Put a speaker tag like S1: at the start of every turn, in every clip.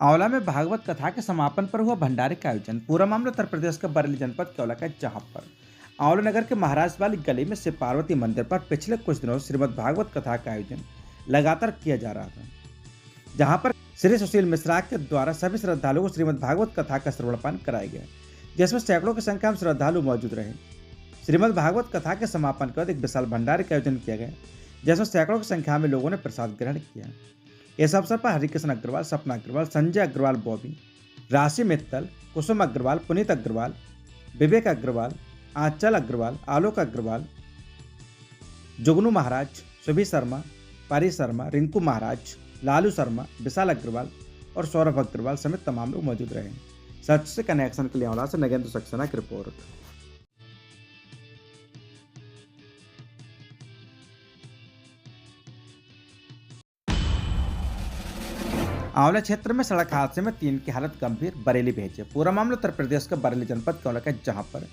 S1: आंवला में भागवत कथा के समापन पर हुआ भंडारे का आयोजन। पूरा मामला उत्तर प्रदेश के बरेली जनपद के औला का है, जहां पर आंवला नगर के महाराज वाली गली में शिव पार्वती मंदिर पर पिछले कुछ दिनों से श्रीमद् भागवत कथा का आयोजन लगातार किया जा रहा था, जहां पर श्री सुशील मिश्रा के द्वारा सभी श्रद्धालुओं को श्रीमद् भागवत कथा का श्रवणपान कराया गया, जिसमें सैकड़ों की संख्या में श्रद्धालु मौजूद रहे। श्रीमद् भागवत कथा के समापन के बाद एक विशाल भंडारे का आयोजन किया गया, जिसमें सैकड़ों की संख्या में लोगों ने प्रसाद ग्रहण किया। इस अवसर पर हरिकृष्ण अग्रवाल, सपना अग्रवाल, संजय अग्रवाल, बॉबी, राशि मित्तल, कुसुम अग्रवाल, पुनीत अग्रवाल, विवेक अग्रवाल, आंचल अग्रवाल, आलोक अग्रवाल, जुगनू महाराज, सुभी शर्मा, पारी शर्मा, रिंकू महाराज, लालू शर्मा, विशाल अग्रवाल और सौरभ अग्रवाल समेत तमाम लोग मौजूद रहे। सच से कनेक्शन के लिए आंवला से नगेंद्र सक्सेना की रिपोर्ट। आंवला क्षेत्र में सड़क हादसे में 3 की हालत गंभीर, बरेली भेजे। पूरा मामला उत्तर प्रदेश के बरेली जनपद के औला का है, जहां पर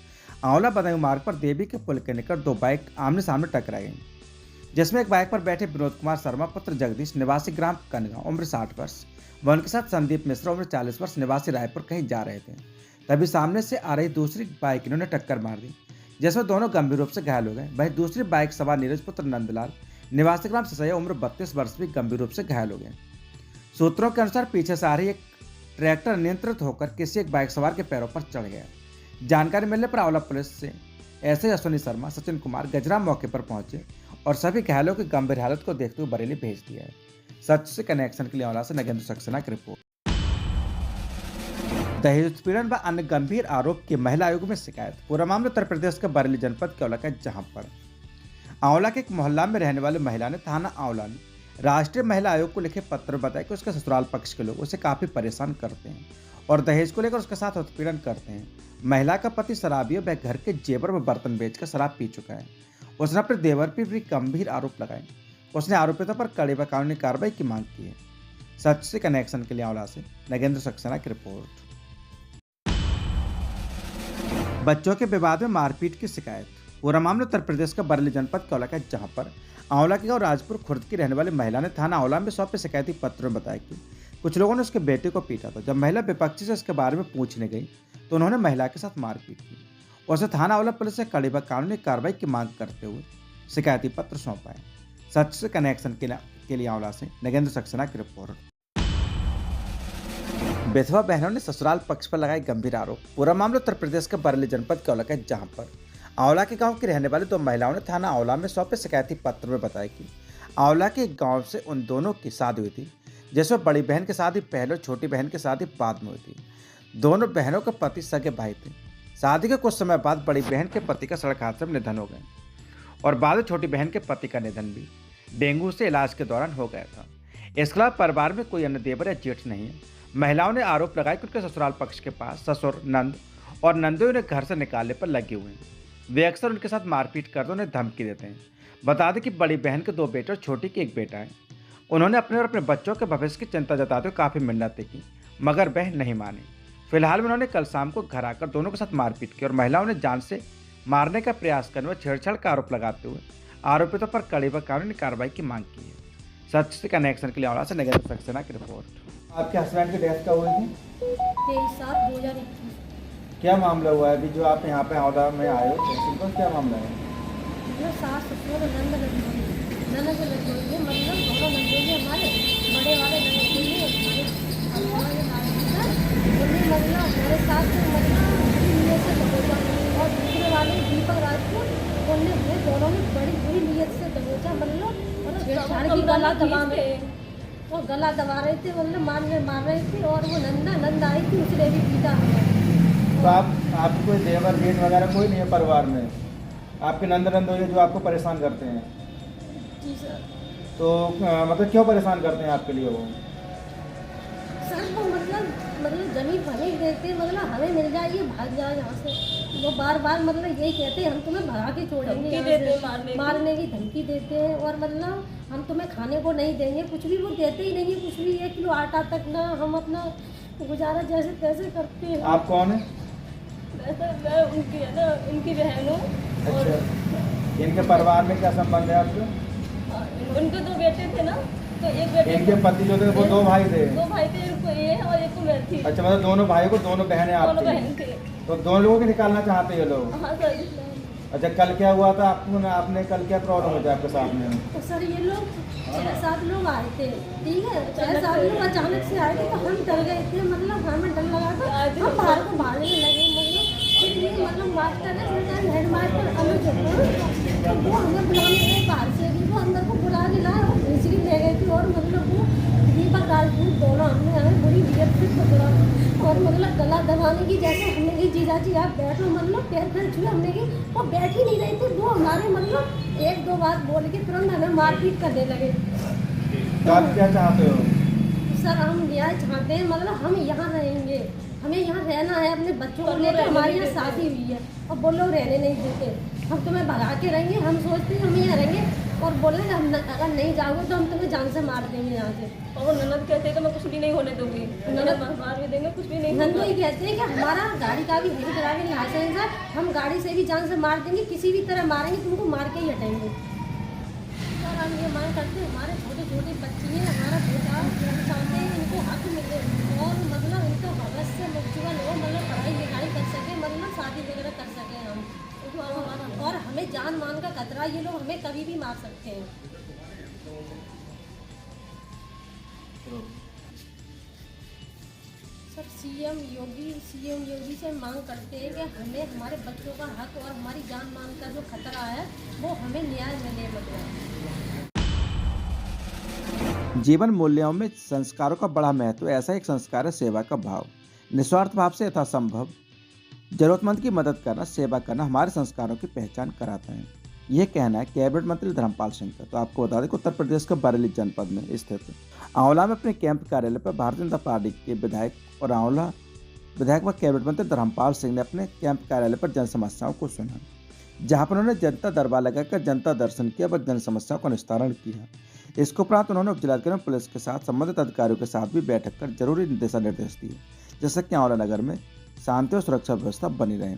S1: आंवला बदायूं मार्ग पर देवी के पुल के निकट 2 बाइक आमने सामने टकराई गई, जिसमें एक बाइक पर बैठे विनोद कुमार शर्मा पुत्र जगदीश निवासी ग्राम कनगांव उम्र 60 वर्ष व उनके साथ संदीप मिश्रा उम्र 40 वर्ष निवासी रायपुर कहीं जा रहे थे। तभी सामने से आ रही दूसरी बाइक इन्होंने टक्कर मार दी, जिसमें दोनों गंभीर रूप से घायल हो गए। वहीं दूसरी बाइक सवार नीरज पुत्र नंदलाल निवासी ग्राम ससैया उम्र 32 वर्ष भी गंभीर रूप से घायल हो गए। सूत्रों के अनुसार पीछे से आ रही एक ट्रैक्टर नियंत्रित होकर किसी एक बाइक सवार के पैरों पर चढ़ गया। जानकारी मिलने पर आंवला पुलिस से एसआई अश्विनी शर्मा, सचिन कुमार गजराम मौके पर पहुंचे और सभी घायलों की गंभीर हालत को देखते हुए बरेली भेज दिया है। सच से कनेक्शन के लिए आंवला से नगेंद्र सक्सेना की रिपोर्ट। दहेज उत्पीड़न व अन्य गंभीर आरोप की महिला आयोग में शिकायत। पूरा मामला उत्तर प्रदेश के बरेली जनपद के औला का है, जहां पर आंवला के एक मोहल्ला में रहने वाली महिला ने थाना आंवला ने राष्ट्रीय महिला आयोग को लिखे पत्र में बताया कि उसके ससुराल पक्ष के लोग उसे काफी परेशान करते हैं और दहेज को लेकर उसके साथ उत्पीड़न करते हैं। महिला का पति शराबी है, वह घर के जेवर व बर्तन बेचकर शराब पी चुका है। उसने अपने देवर पर भी गंभीर आरोप लगाए। उसने आरोपितों पर कड़ी व कानूनी कार्रवाई की मांग की है। सच से कनेक्शन के लिए आंवला से नगेंद्र सक्सेना की रिपोर्ट। बच्चों के विवाद में मारपीट की शिकायत। पूरा मामला उत्तर प्रदेश का बरेली जनपद के औला का है, जहां पर आंवला के गांव राजपुर खुर्द की रहने वाली महिला ने थाना आंवला में सौंपे शिकायती पत्र में बताया कि कुछ लोगों ने उसके बेटे को पीटा था। जब महिला विपक्षी से इसके बारे में पूछने गई तो उन्होंने महिला के साथ मारपीट की। उसे थाना आंवला पुलिस से कड़ी व कानूनी कार्रवाई की मांग करते हुए शिकायती पत्र सौंपा है। सच से कनेक्शन के लिए आंवला से नगेंद्र सक्सेना की रिपोर्ट। विधवा बहनों ने ससुराल पक्ष पर लगाए गंभीर आरोप। पूरा मामला उत्तर प्रदेश के बरेली जनपद के औला का है, जहां पर आंवला के गांव की रहने वाली 2 महिलाओं ने थाना आंवला में सौंपे शिकायती पत्र में बताया कि आंवला के एक गांव से उन दोनों की शादी हुई थी, जिसमें बड़ी बहन की शादी पहले और छोटी बहन की शादी बाद में हुई थी। दोनों बहनों के पति सगे भाई थे। शादी के कुछ समय बाद बड़ी बहन के पति का सड़क हादसे में निधन हो गया और बाद में छोटी बहन के पति का निधन भी डेंगू से इलाज के दौरान हो गया था। इसके अलावा परिवार में कोई अन्य देवर या जेठ नहीं है। महिलाओं ने आरोप लगाया कि उनके ससुराल पक्ष के पास ससुर, नंद और नंदोई ने घर से निकालने पर लगे हुए हैं। वे अक्सर उनके साथ मारपीट करते उन्हें धमकी देते हैं। बता दें कि बड़ी बहन के 2 बेटे और छोटी की एक बेटा है। उन्होंने अपने और अपने बच्चों के भविष्य की चिंता जताते हुए काफ़ी मिन्नतें की, मगर वह नहीं मानी। फिलहाल उन्होंने कल शाम को घर आकर दोनों के साथ मारपीट की और महिलाओं ने जान से मारने का प्रयास करने व छेड़छाड़ का आरोप लगाते हुए आरोपितों पर कड़ी व कानूनी कार्रवाई की मांग की है। सच से कनेक्शन के लिए आंवला से नगेंद्र सक्सेना की रिपोर्ट। आपके हस्बैंड की डेथ कब हुई थी?
S2: 23/7/2021।
S1: क्या मामला हुआ है अभी जो आप यहाँ पे आंवला में आए हो तहसील पर, क्या मामला है?
S2: मतलब सास ससुर ननद लड़कोई है, मतलब दोनों नंदोई हमारे बड़े वाले ननद के लिए हमारे उन्हें मतलब हमारे साथ नीयत से दबोचा और दूसरे वाले दीपक राजपूत उन्हें दोनों ने बड़ी बुरी नीयत से दबोचा, मतलब छेड़छाड़ की गला दबा में और गला दबा रहे थे, मतलब मार रहे थे और वो नंद आई थी, उसने भी पीटा हमें।
S1: तो आपको कोई देवर जेठ वगैरह कोई नहीं है परिवार में? आपके नंद नंदोई जो आपको परेशान करते हैं?
S2: जी सर।
S1: तो मतलब क्यों परेशान करते हैं आपके लिए वो?
S2: सर वो मतलब जमीन भले ही देते, मतलब हमें मिल जाए, ये भाग जाए यहाँ से। वो बार बार मतलब यही कहते हैं हम तुम्हें भगा के छोड़ेंगे, मारने की धमकी देते हैं और मतलब हम तुम्हें खाने को नहीं देंगे, कुछ भी वो देते ही नहीं है, कुछ भी 1 किलो आटा तक ना, हम अपना गुजारा जैसे तैसे करते हैं।
S1: आप कौन है?
S2: मैं उनकी है ना, उनकी बहन हूँ।
S1: अच्छा, इनके परिवार में क्या संबंध है आपके?
S2: हाँ, उनके 2 बेटे थे ना, तो एक बेटे
S1: इनके पति जो थे वो 2 भाई थे।
S2: 2 भाई थे, एक को ये और एक को मैं थी।
S1: अच्छा, मतलब दोनों भाइयों को 2 बहनें आप
S2: दोनों
S1: थी।
S2: बहन थे।
S1: तो 2 लोगों को निकालना चाहते ये लोग।
S2: हाँ सर।
S1: अच्छा, कल क्या हुआ था आपको, आपने कल क्या प्रॉब्लम हुई थी आपके साथ में?
S2: तो सर ये लोग 6-7 लोग आए थे, ठीक है, 6-7 लोग अचानक से आए थे, तो हम डर गए थे, मतलब हमें डर लगा था, हम बाहर को भागने लगे, मतलब फिर ये मतलब मास्टर है, सरकार हेड मास्टर अनुज तो वो हमें बुलाने गए बाहर से भी, वो अंदर को बुला के लाए और खींच के ले गए थे, और मतलब वो दीपक राजपूत दोनों हमने हमें बुरी बियत से पकड़ा और मतलब गला दबाने की, जैसे हमने की जीजा जी आप बैठो, मतलब पैर पैर छुए, हमने की वो बैठ ही नहीं रही थी, वो हमारे मतलब 1-2 बात बोल के तुरंत हमें मारपीट करने लगे।
S1: तो आप क्या चाहते हो?
S2: सर हम न्याय चाहते हैं, मतलब हम यहाँ रहेंगे, हमें यहाँ रहना है, अपने बच्चों को लेकर, हमारी यहाँ शादी हुई है और वो लोग रहने नहीं देते, हम तुम्हें भगा के रहेंगे, हम सोचते हैं हम यहाँ रहेंगे, और बोले कि हम अगर नहीं जाओगे तो हम तुम्हें जान से मार देंगे यहाँ से। और ननद कहते हैं कि मैं कुछ भी नहीं होने दूंगी, ननद मार भी देंगे, कुछ भी नहीं। नंदू ये कहते हैं कि हमारा गाड़ी का भी हेवी ड्राइविंग लाइसेंस है, हम गाड़ी से भी जान से मार देंगे, किसी भी तरह मारेंगे, तुमको मार के ही हटाएंगे। सर हम ये मांग करते हैं, हमारे छोटे छोटे बच्चे हैं, हमारा बेटा, हम चाहते हैं इनको हक मिले और मतलब इनको भगत से मुक्तिवन हो, मतलब पढ़ाई लिखाई कर सके, मतलब शादी वगैरह कर सकें हम, और हमें जान मान का खतरा, ये लोग हमें कभी भी मार सकते हैं। सर सीएम योगी से मांग करते हैं कि हमें हमारे बच्चों का हक और हमारी जान मान का जो खतरा है वो हमें न्याय मिले। मतलब
S1: जीवन मूल्यों में संस्कारों का बड़ा महत्व है। ऐसा एक संस्कार है सेवा का भाव। निस्वार्थ भाव से यथासंभव जरूरतमंद की मदद करना, सेवा करना हमारे संस्कारों की पहचान कराता है। यह कहना है कैबिनेट मंत्री धर्मपाल सिंह का। तो आपको बता दें कि उत्तर प्रदेश के बरेली जनपद में स्थित आंवला में अपने कैंप कार्यालय पर भारतीय जनता पार्टी के विधायक और आंवला विधायक व कैबिनेट मंत्री धर्मपाल सिंह ने अपने कैंप कार्यालय पर जन समस्याओं को सुना, जहां पर उन्होंने जनता दरबार लगाकर जनता दर्शन किया व जन समस्याओं का निस्तारण किया। इसके उपरांत उन्होंने उपजिलाधिकारी पुलिस के साथ संबंधित अधिकारियों के साथ भी बैठक कर जरूरी दिशा निर्देश दिए, जिससे कि आंवला नगर में शांति और सुरक्षा व्यवस्था बनी रहे।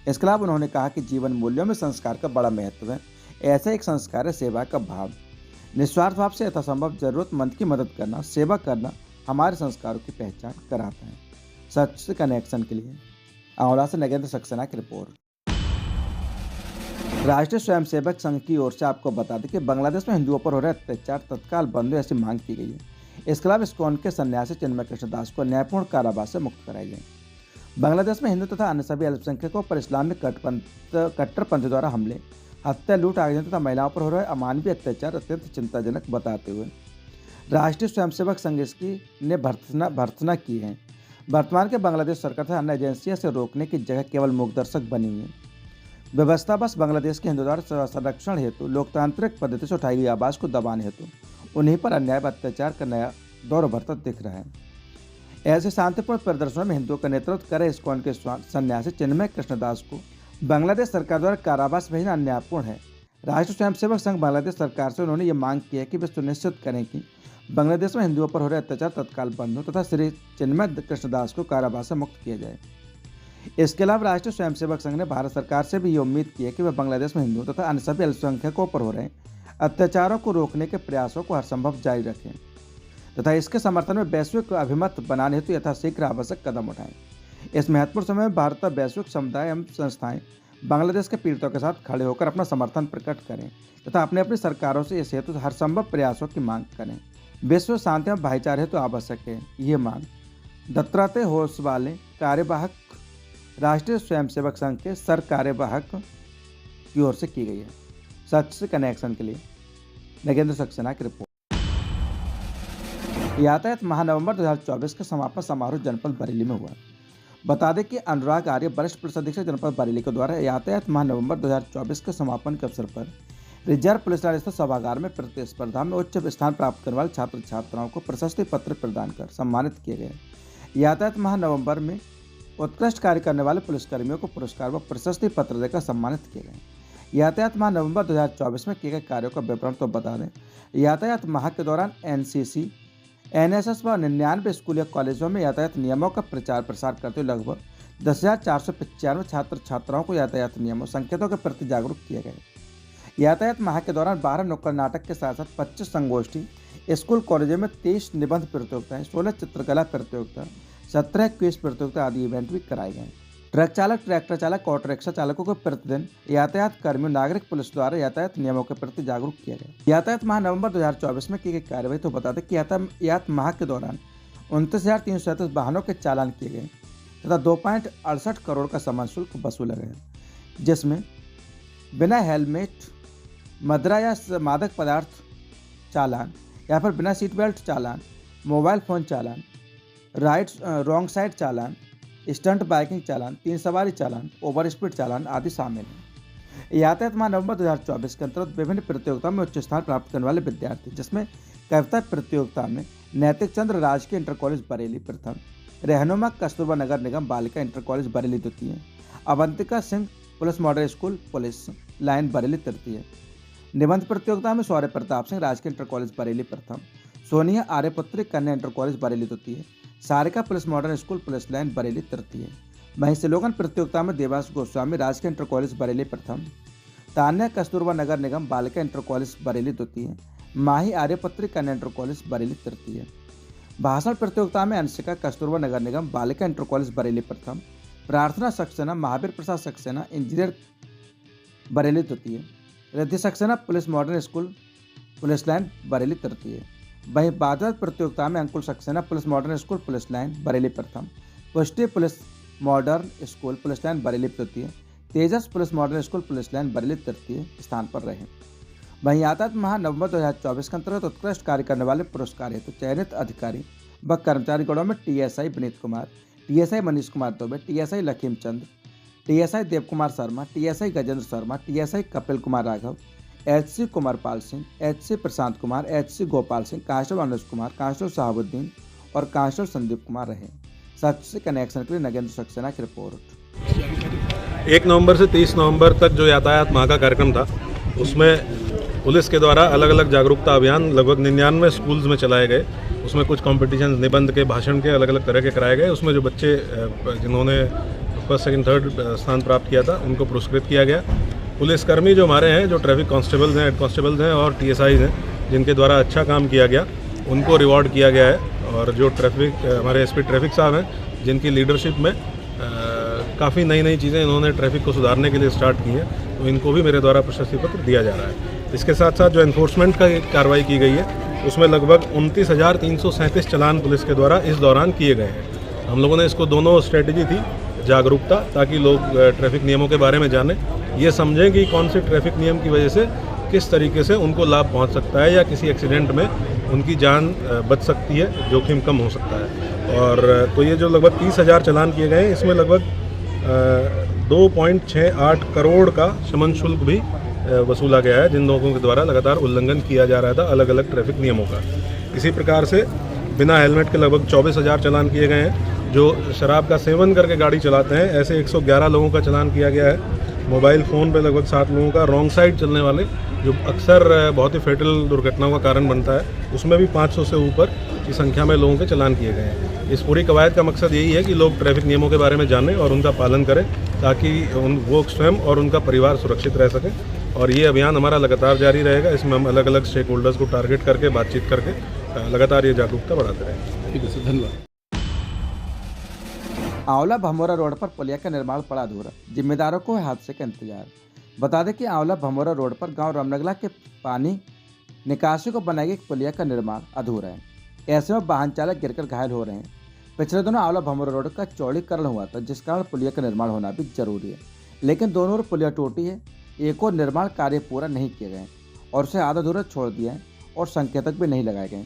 S1: इसके अलावा उन्होंने कहा कि जीवन मूल्यों में संस्कार का बड़ा महत्व है। ऐसा एक संस्कार है सेवा का भाव। निस्वार्थ भाव से यथासंभव जरूरतमंद की मदद करना, सेवा करना हमारे संस्कारों की पहचान कराता है। सच से कनेक्शन के लिए आंवला से नगेंद्र सक्सेना की रिपोर्ट। राष्ट्रीय स्वयंसेवक संघ की ओर से आपको बता दें कि बांग्लादेश में हिंदुओं पर हो रहे अत्याचार तत्काल बंद हो, ऐसी मांग की गई है। इसके अलावा इस्कॉन के सन्यासी चिन्मय कृष्ण दास को न्यायपूर्ण कारावास से मुक्त कराई जाए। बांग्लादेश में हिंदू तथा अन्य सभी अल्पसंख्यकों पर इस्लामिक कट्टरपंथी द्वारा हमले, हत्या, लूट, आयोजन तथा महिलाओं पर हो रहे अमानवीय अत्याचार अत्यंत चिंताजनक बताते हुए राष्ट्रीय स्वयंसेवक संघ इसकी ने भर्त्सना की है। वर्तमान के बांग्लादेश सरकार तथा अन्य एजेंसियों से रोकने की जगह केवल मूकदर्शक बनी हुई है। व्यवस्था बस बांग्लादेश के हिंदू द्वारा संरक्षण हेतु लोकतांत्रिक पद्धति से उठाई गई आवाज़ को दबाने हेतु उन्हीं पर अन्याय व अत्याचार का नया दौर उभरता दिख रहा है। ऐसे शांतिपूर्ण प्रदर्शनों में हिंदुओं का नेतृत्व करे इस्कॉन के सन्यासी चिन्मय कृष्णदास को बांग्लादेश सरकार द्वारा कारावास भेजना अन्यायपूर्ण है। राष्ट्रीय स्वयंसेवक संघ बांग्लादेश सरकार से उन्होंने ये मांग की है कि वे सुनिश्चित करें कि बांग्लादेश में हिंदुओं पर हो रहे अत्याचार तत्काल बंद हो तथा श्री चिन्मय कृष्णदास को कारावास से मुक्त किया जाए। इसके अलावा राष्ट्रीय स्वयंसेवक संघ ने भारत सरकार से भी ये उम्मीद की है कि वह बांग्लादेश में हिंदुओं तथा अन्य सभी अल्पसंख्यकों पर हो रहे अत्याचारों को रोकने के प्रयासों को हर संभव जारी रखें तथा इसके समर्थन में वैश्विक अभिमत बनाने हेतु यथाशीघ्र आवश्यक कदम उठाएं। इस महत्वपूर्ण समय में भारत तथा वैश्विक समुदाय एवं संस्थाएं बांग्लादेश के पीड़ितों के साथ खड़े होकर अपना समर्थन प्रकट करें तथा अपने अपनी सरकारों से इस हेतु हर संभव प्रयासों की मांग करें। विश्व शांति एवं भाईचारे हेतु आवश्यक है। ये मांग दत्तात्रेय होसवाले, कार्यवाहक राष्ट्रीय स्वयंसेवक संघ के सर कार्यवाहक की ओर से की गई है। सच से कनेक्शन के लिए नगेंद्र सक्सेना की रिपोर्ट। यातायात महानवंबर 2024 का समापन समारोह जनपद बरेली में हुआ। बता दें कि अनुराग आर्य, वरिष्ठ पुलिस अधीक्षक जनपद बरेली के द्वारा यातायात महानवंबर 2024 के समापन के अवसर पर रिजर्व पुलिस लाइन स्थित सभागार में प्रतिस्पर्धा में उच्च स्थान प्राप्त करने वाले छात्र छात्राओं को प्रशस्ति पत्र प्रदान कर सम्मानित किए गए। यातायात महानवंबर में उत्कृष्ट कार्य करने वाले पुलिसकर्मियों को पुरस्कार व प्रशस्ति पत्र देकर सम्मानित किए गए। यातायात माह नवंबर 2024 में किए गए कार्यों का विवरण तो बता दें। यातायात माह के दौरान एनसीसी, एनएसएस व 99 स्कूल या कॉलेजों में यातायात नियमों का प्रचार प्रसार करते हुए लगभग 10,495 छात्र छात्राओं को यातायात नियमों संकेतों के प्रति जागरूक किए गए। यातायात माह के दौरान 12 नुक्कड़ नाटक के साथ साथ 25 संगोष्ठी, स्कूल कॉलेजों में 23 निबंध प्रतियोगिताएं, 16 चित्रकला प्रतियोगिता, 17 क्विज प्रतियोगिता आदि इवेंट भी कराए गए। ट्रक चालक, ट्रैक्टर चालक, ऑटो रिक्शा चालकों को प्रतिदिन यातायात कर्मियों, नागरिक पुलिस द्वारा यातायात नियमों के प्रति जागरूक किया गया। यातायात माह नवंबर 2024 में की गई कार्रवाई तो बता दें कि यातायात माह के दौरान 29,337 वाहनों के चालान किए गए तथा 2.68 करोड़ का सामान शुल्क वसूला गया, जिसमें बिना हेलमेट, मदिरा या मादक पदार्थ चालान या फिर बिना सीट बेल्ट चालान, मोबाइल फ़ोन चालान, रॉन्ग साइड चालान, स्टंट बाइकिंग चालान, 3 सवारी चालान, ओवर स्पीड चालान आदि शामिल हैं। यातायात माह नवंबर 2024 के अंतर्गत विभिन्न प्रतियोगिताओं में उच्च स्थान प्राप्त करने वाले विद्यार्थी, जिसमें कविता प्रतियोगिता में नैतिक चंद्र राजकीय इंटर कॉलेज बरेली प्रथम, रहनुमा कस्तूरबा नगर निगम बालिका इंटर कॉलेज बरेली द्वितीय, Avantika Singh police model school police line Bareilly तृतीय। निबंध प्रतियोगिता में शौर्य प्रताप सिंह राजकीय इंटर कॉलेज बरेली प्रथम, सोनिया आर्यपुत्री कन्या इंटर कॉलेज बरेली द्वितीय, Sarika police modern school police line Bareilly तृतीय। वहीं स्लोगन प्रतियोगिता में देवास गोस्वामी राजकीय इंटर कॉलेज बरेली प्रथम, तान्या कस्तूरबा नगर निगम बालिका इंटर कॉलेज बरेली द्वितीय, माही आर्यपुत्री कन्या इंटर कॉलेज बरेली तृतीय। भाषण प्रतियोगिता में अंशिका कस्तूरबा नगर निगम बालिका इंटर कॉलेज बरेली प्रथम, प्रार्थना सक्सेना महावीर प्रसाद सक्सेना इंजीनियर बरेली द्वितीय, Riddhi Saxena police modern school police line Bareilly तृतीय। वहीं वादविवाद प्रतियोगिता में Ankul Saxena police modern school police line Bareilly प्रथम, Pushti police modern school police line Bareilly तृतीय, Tejas police modern school police line Bareilly तृतीय स्थान पर रहे। वहीं यातायात माह नवंबर 2024 के अंतर्गत उत्कृष्ट कार्य करने वाले पुरस्कार हेतु चयनित अधिकारी व कर्मचारी गणों में TSI Vineet Kumar, TSI Manish Kumar Dubey, TSI Lakhim Chand, TSI Dev Kumar Sharma, TSI Gajendra Sharma, TSI Kapil Kumar Raghav, HC Kumar Pal Singh, HC Prashant Kumar, HC Gopal Singh, constable Anuj Kumar, constable Shahabuddin और कांस्टेबल संदीप कुमार रहे। सच से कनेक्शन के लिए नगेंद्र सक्सेना की रिपोर्ट।
S3: 1 नवंबर से 30 नवंबर तक जो यातायात माह का कार्यक्रम था, उसमें पुलिस के द्वारा अलग अलग जागरूकता अभियान लगभग 99 स्कूल्स में चलाए गए। उसमें कुछ कॉम्पिटिशन, निबंध के, भाषण के अलग अलग तरह के कराए गए। उसमें जो बच्चे जिन्होंने फर्स्ट, सेकंड, थर्ड स्थान प्राप्त किया था, उनको पुरस्कृत किया गया। पुलिसकर्मी जो हमारे हैं, जो ट्रैफिक कांस्टेबल्स हैं, हेड कांस्टेबल्स हैं और टीएसआईज हैं, जिनके द्वारा अच्छा काम किया गया, उनको रिवॉर्ड किया गया है। और जो हमारे एसपी ट्रैफिक साहब हैं, जिनकी लीडरशिप में काफ़ी नई चीज़ें इन्होंने ट्रैफिक को सुधारने के लिए स्टार्ट की है, तो इनको भी मेरे द्वारा प्रशस्ति पत्र दिया जा रहा है। इसके साथ साथ जो एनफोर्समेंट का कार्रवाई की गई है, उसमें लगभग 29,337 चालान पुलिस के द्वारा इस दौरान किए गए हैं। हम लोगों ने इसको दोनों स्ट्रेटजी थी, जागरूकता, ताकि लोग ट्रैफिक नियमों के बारे में जानें, ये समझें कि कौन से ट्रैफिक नियम की वजह से किस तरीके से उनको लाभ पहुंच सकता है या किसी एक्सीडेंट में उनकी जान बच सकती है, जोखिम कम हो सकता है। और तो ये जो लगभग 30,000 चालान किए गए हैं, इसमें लगभग 2.68 करोड़ का शमन शुल्क भी वसूला गया है, जिन लोगों के द्वारा लगातार उल्लंघन किया जा रहा था अलग अलग ट्रैफिक नियमों का। इसी प्रकार से बिना हेलमेट के लगभग 24,000 चालान किए गए हैं। जो शराब का सेवन करके गाड़ी चलाते हैं, ऐसे 111 लोगों का चालान किया गया है। मोबाइल फ़ोन पे लगभग 7 लोगों का, रॉन्ग साइड चलने वाले जो अक्सर बहुत ही फेटल दुर्घटनाओं का कारण बनता है, उसमें भी 500 से ऊपर की संख्या में लोगों के चालान किए गए हैं। इस पूरी कवायद का मकसद यही है कि लोग ट्रैफिक नियमों के बारे में जानें और उनका पालन करें, ताकि वो स्वयं और उनका परिवार सुरक्षित रह सकें। और ये अभियान हमारा लगातार जारी रहेगा। इसमें हम अलग अलग स्टेक होल्डर्स को टारगेट करके, बातचीत करके लगातार ये जागरूकता बढ़ाते रहेंगे।
S4: ठीक है सर, धन्यवाद।
S1: आंवला भमोरा रोड पर पुलिया का निर्माण पड़ा अधूरा, जिम्मेदारों को हादसे का इंतजार। बता दें कि आंवला भमोरा रोड पर गांव रामनगला के पानी निकासी को बनाई गई पुलिया का निर्माण अधूरा है। ऐसे में वाहन चालक गिरकर घायल हो रहे हैं। पिछले दिनों आंवला भमोरा रोड का चौड़ीकरण हुआ था, जिस कारण पुलिया का निर्माण होना भी जरूरी है, लेकिन दोनों ओर पुलिया टूटी है। एक और निर्माण कार्य पूरा नहीं किए गए और उसे आधा अधूरा छोड़ दिया है और संकेतक भी नहीं लगाए गए।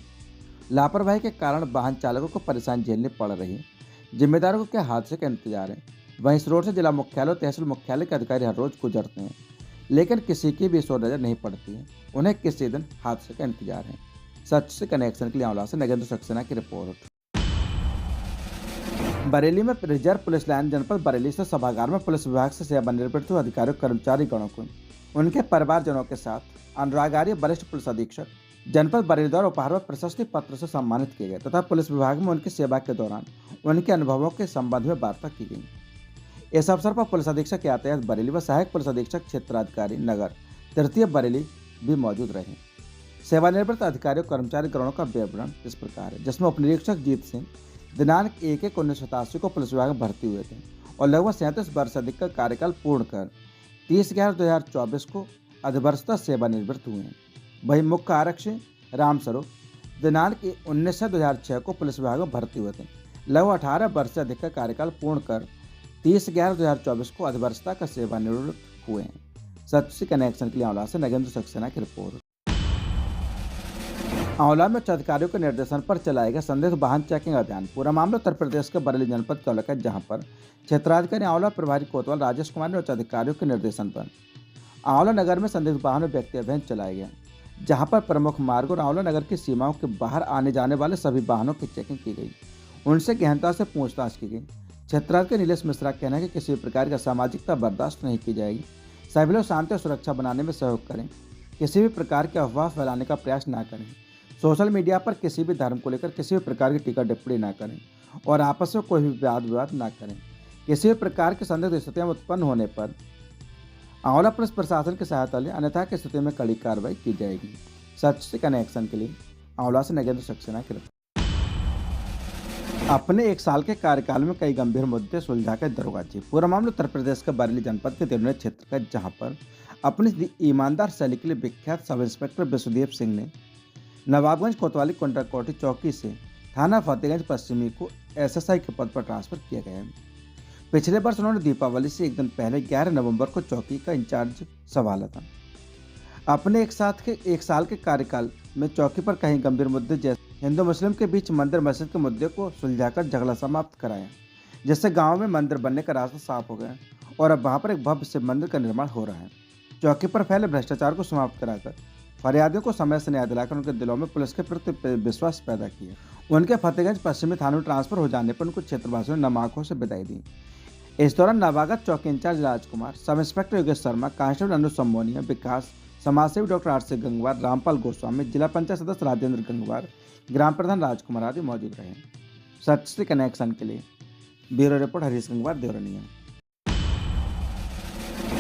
S1: लापरवाही के कारण वाहन चालकों को परेशानी झेलनी पड़ रही है। जिम्मेदारों को क्या हादसे का इंतजार है। वहीं इस रोड से जिला मुख्यालय और तहसील मुख्यालय के अधिकारी हर रोज गुजरते हैं, लेकिन किसी की भी इस ओर नजर नहीं पड़ती है। उन्हें किसी दिन हादसे का इंतजार है। सच से कनेक्शन के लिए आंवला से नगेंद्र सक्सेना की रिपोर्ट। बरेली में रिजर्व पुलिस लाइन जनपद बरेली से सभागार में पुलिस विभाग से सेवानिवृत्त अधिकारियों, कर्मचारी गणों को उनके परिवारजनों के साथ अनुरागारी वरिष्ठ पुलिस अधीक्षक जनपद बरेली द्वारा उपहार व प्रशस्ति पत्र से सम्मानित किए गए तथा पुलिस विभाग में उनकी सेवा के दौरान उनके अनुभवों के संबंध में वार्ता की गई। इस अवसर पर पुलिस अधीक्षक यातायात बरेली व सहायक पुलिस अधीक्षक क्षेत्राधिकारी नगर तृतीय बरेली भी मौजूद रहे। सेवानिवृत्त अधिकारियों कर्मचारी गणों का विवरण इस प्रकार है, जिसमें उपनिरीक्षक जीत सिंह दिनांक 1/1/1987 को पुलिस विभाग में भर्ती हुए थे और लगभग 37 वर्ष अधिक का कार्यकाल पूर्ण कर 30/11/2024 को अधिवर्षतः सेवानिवृत्त हुए हैं। वहीं मुख्य आरक्षी रामस्वरूप दिनांक 19/2006 को पुलिस विभाग में भर्ती हुए थे। लगभग 18 वर्ष से अधिक का कार्यकाल पूर्ण कर 30/11/2024 को अधिवर्षता का सेवानिवृत्त हुए हैं। सच्ची कनेक्शन के लिए आंवला से नगेंद्र सक्सेना की रिपोर्ट। आंवला में उच्च अधिकारियों के निर्देशन पर चलाए गए संदिग्ध वाहन चेकिंग अभियान। पूरा मामला उत्तर प्रदेश के बरेली जनपद का है, जहां पर क्षेत्राधिकारी आंवला प्रभारी कोतवाल राजेश कुमार ने उच्च अधिकारियों के निर्देशन पर आंवला नगर में संदिग्ध वाहनों व्यक्ति अभियान चलाए गए, जहां पर प्रमुख मार्ग और आंवला नगर की सीमाओं के बाहर आने जाने वाले सभी वाहनों की चेकिंग की गई। उनसे गहनता से पूछताछ की गई। क्षेत्राधिकारी नीलेश मिश्रा का कहना है कि किसी भी प्रकार की असामाजिकता बर्दाश्त नहीं की जाएगी। सभी लोग शांति और सुरक्षा बनाने में सहयोग करें। किसी भी प्रकार की अफवाह फैलाने का प्रयास न करें। सोशल मीडिया पर किसी भी धर्म को लेकर किसी भी प्रकार की टीका टिप्पणी न करें और आपस में कोई भी वाद विवाद न करें। किसी भी प्रकार की संदिग्ध स्थितियां उत्पन्न होने पर आंवला पुलिस प्रशासन की सहायता लें, अन्यथा की स्थिति में कड़ी कार्रवाई की जाएगी। सच से कनेक्शन के लिए आंवला से नगेंद्र सक्सेना की रिपोर्ट। अपने 1 साल के कार्यकाल में कई गंभीर मुद्दे सुलझा कर दरोगा जी। पूरा मामला उत्तर प्रदेश के बरेली जनपद के देवरिया क्षेत्र का, जहां पर अपनी ईमानदार शैली के लिए विख्यात सब इंस्पेक्टर विश्वदेव सिंह ने नवाबगंज कोतवाली कुंडरकोटी चौकी से थाना फतेहगंज पश्चिमी को एसएसआई के पद पर ट्रांसफर किया गया है। पिछले वर्ष उन्होंने दीपावली से एक दिन पहले 11 नवंबर को चौकी का इंचार्ज संभाला था। अपने एक साल के कार्यकाल में चौकी पर कई गंभीर मुद्दे जैसे हिंदू मुस्लिम के बीच मंदिर मस्जिद के मुद्दे को सुलझाकर झगड़ा समाप्त कराया, जिससे गाँव में मंदिर बनने का रास्ता साफ हो गया और अब वहाँ पर एक भव्य शिव मंदिर का निर्माण हो रहा है। चौकी पर फैले भ्रष्टाचार को समाप्त कराकर फरियादियों को समय से न्याय दिलाकर उनके दिलों में पुलिस के प्रति विश्वास पैदा किया। उनके फतेहगंज पश्चिमी थाने में ट्रांसफर हो जाने पर उनको क्षेत्रवासियों ने नम आंखों से विदाई दी। इस दौरान नवागत चौकी in charge Rajkumar, sub inspector Yogesh Sharma, constable Anuj Sammonia, Vikas, समाजसेवी डॉक्टर आरसी गंगवार, रामपाल गोस्वामी, जिला पंचायत सदस्य राजेंद्र गंगवार, ग्राम प्रधान राजकुमार आदि मौजूद रहे। सच से कनेक्शन के लिए ब्यूरो रिपोर्ट हरीश गंगवार, देवरिया।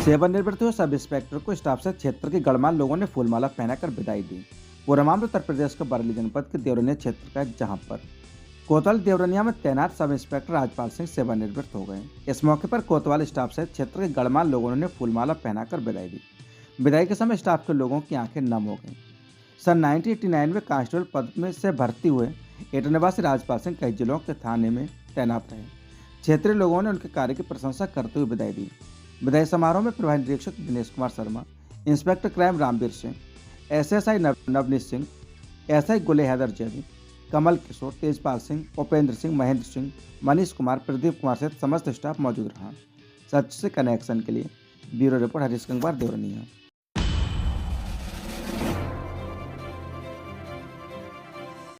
S1: सेवानिवृत्त हुए सब इंस्पेक्टर को स्टाफ से क्षेत्र के गणमान्य लोगों ने फूलमाला पहनाकर विदाई दी। पूरा मामला उत्तर प्रदेश के बरेली जनपद के देवरिया क्षेत्र का, जहां पर कोतवाल देवरिया में तैनात सब इंस्पेक्टर राजपाल सिंह सेवानिवृत्त हो गए। इस मौके पर कोतवाल स्टाफ सहित क्षेत्र के गणमान्य लोगों ने फूलमाला पहनाकर विदाई दी। विदाई के समय स्टाफ के लोगों की आंखें नम हो गईं। सन 1989 में कांस्टेबल पद में से भर्ती हुए एटा निवासी राजपाल सिंह कई जिलों के थाने में तैनात रहे। क्षेत्रीय लोगों ने उनके कार्य की प्रशंसा करते हुए विदाई दी। विदाई समारोह में प्रभारी निरीक्षक Dinesh Kumar Sharma, inspector crime Ramveer Singh, SSI Navneet Singh, SI Gule Haider Zaidi, Kamal Kishore, Tejpal Singh, Upendra Singh, Mahendra Singh, Manish Kumar, Pradeep Kumar सहित समस्त स्टाफ मौजूद रहा। सच से कनेक्शन के लिए ब्यूरो रिपोर्ट हरीश गंगवार, देवरिया।